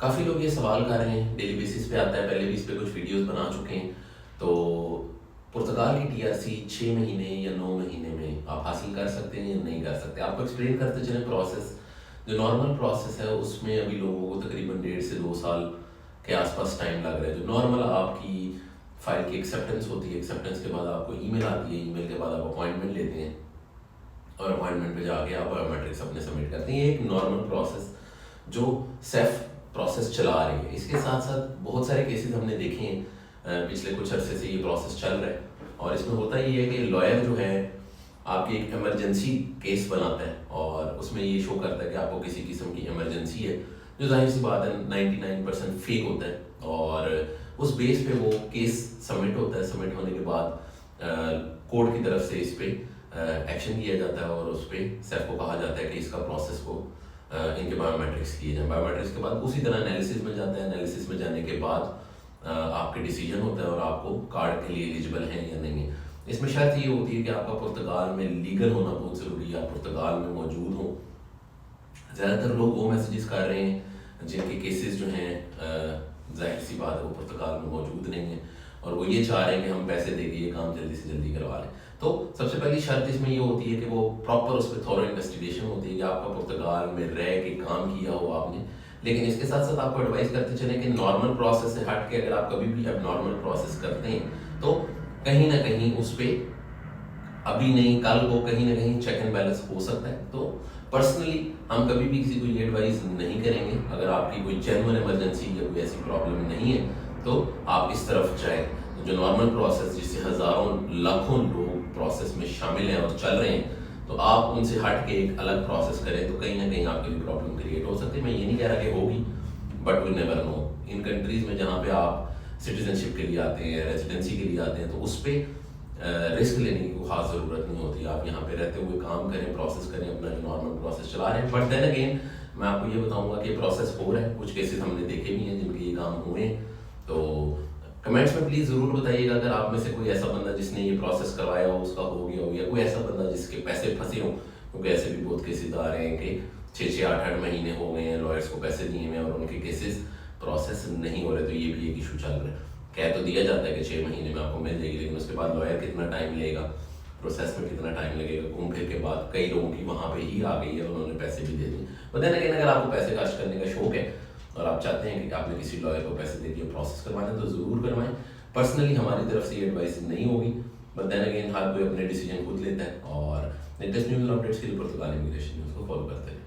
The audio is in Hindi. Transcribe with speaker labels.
Speaker 1: काफ़ी लोग ये सवाल कर रहे हैं, डेली बेसिस पे आता है, पहले भी इस पे कुछ वीडियोस बना चुके हैं। तो पुर्तगाल की टीआरसी 6 महीने या 9 महीने में आप हासिल कर सकते हैं या नहीं कर सकते। आपको एक्सप्लेन करते चलें प्रोसेस। जो नॉर्मल प्रोसेस है उसमें अभी लोगों को तकरीबन 1.5 से 2 साल के आसपास टाइम लग रहा है। जो नॉर्मल आपकी फ़ाइल की एक्सेप्टेंस होती है, एक्सेप्टेंस के बाद आपको ईमेल आती है, ईमेल के बाद आप अपॉइंटमेंट लेते हैं और अपॉइंटमेंट पे जाके आप बायोमेट्रिक्स अपने सबमिट करते हैं। ये एक नॉर्मल प्रोसेस जो सेफ प्रोसेस चला रही है। इसके साथ साथ बहुत सारे केसेस हमने देखे हैं, पिछले कुछ अरसे से ये प्रोसेस चल रहा है। और इसमें होता ये है कि लॉयर जो है आपकी एक इमरजेंसी केस बनाता है और उसमें ये शो करता है कि आपको किसी किस्म की इमरजेंसी है, जो जाहिर सी बात है 99% फेक होता है। और उस बेस पे वो केस सबमिट होता है। सबमिट होने के बाद कोर्ट की तरफ से इस पर एक्शन लिया जाता है और उस पर सेफ को कहा जाता है कि इसका प्रोसेस को इनके बायोमेट्रिक्स किए जाए। बायोमेट्रिक्स के बाद उसी तरह एनालिसिस में जाता है। एनालिसिस में जाने के बाद आपके डिसीजन होता है और आपको कार्ड के लिए एलिजिबल हैं या नहीं है। इसमें शर्त ये होती है कि आपका पुर्तगाल में लीगल होना बहुत ज़रूरी है, आप पुर्तगाल में मौजूद हों। ज़्यादातर लोग वो मैसेजेस कर रहे हैं जिनके केसेस जो हैं जाहिर सी बात है वो पुर्तगाल में मौजूद नहीं है और वो ये चाह रहे हैं कि हम पैसे देके ये काम जल्दी से जल्दी करवा लें। तो सबसे पहली शर्त इसमें ये होती है कि वो प्रॉपर उस पर थॉरो इन्वेस्टिगेशन होती है कि आपका पुर्तगाल में रह के काम किया हो आपने। लेकिन इसके साथ साथ आपको एडवाइस करते चले कि नॉर्मल प्रोसेस से हट के अगर आप कभी भी अब नॉर्मल प्रोसेस करते हैं तो कहीं ना कहीं उस पर अभी नहीं कल को कहीं ना कहीं चेक एंड बैलेंस हो सकता है। तो पर्सनली हम कभी भी किसी को ये एडवाइस नहीं करेंगे। अगर आपकी कोई जेन्युइन इमरजेंसी या कोई ऐसी प्रॉब्लम नहीं है तो आप इस तरफ जाएं। जो नॉर्मल प्रोसेस जिससे हज़ारों लाखों लोग प्रोसेस में शामिल हैं और चल रहे हैं, तो आप उनसे हट के एक अलग प्रोसेस करें तो कहीं ना कहीं आपके लिए प्रॉब्लम क्रिएट हो सकती है। मैं ये नहीं कह रहा कि होगी, बट वी नेवर नो। इन कंट्रीज़ में जहाँ पे आप सिटीजनशिप के लिए आते हैं, रेजिडेंसी के लिए आते हैं, तो उस पर रिस्क लेने की कोई खास ज़रूरत नहीं होती। आप यहाँ पे रहते हुए काम करें, प्रोसेस करें, अपना जो नॉर्मल प्रोसेस चला रहे हैं। बट देन अगेन मैं आपको ये बताऊंगा कि प्रोसेस हो रहा है। कुछ केसेस हमने देखे भी हैं जिनके ये काम हुए हैं। तो कमेंट्स में प्लीज़ ज़रूर बताइएगा अगर आप में से कोई ऐसा बंदा जिसने ये प्रोसेस करवाया हो, उसका हो गया हो, या कोई ऐसा बंदा जिसके पैसे फंसे हों। क्योंकि ऐसे भी बहुत केसेस आ रहे हैं कि 6-6, 8-8 महीने हो गए हैं लॉयर्स को पैसे दिए हुए और उनके केसेस प्रोसेस नहीं हो रहे। तो ये भी एक इशू चल रहा है। कह तो दिया जाता है कि 6 महीने में आपको मिल जाएगी, लेकिन उसके बाद लॉयर कितना टाइम लेगा, प्रोसेस में कितना टाइम लगेगा, घूम फिर के बाद कई लोगों की वहाँ पे ही आ गई है, उन्होंने पैसे भी दे दिए। बट देन अगेन अगर आपको पैसे खर्च करने का शौक है और आप चाहते हैं कि आपने किसी लॉयर को पैसे दे दिए प्रोसेस करवाना, तो ज़रूर करवाएं। पर्सनली हमारी तरफ से ये एडवाइस नहीं होगी, बट देन अगेन हर कोई अपने डिसीजन खुद लेता है। और लेटेस्ट न्यूज़ और अपडेट्स के लिए पुर्तगाल इमिग्रेशन न्यूज़ को फॉलो करते हैं।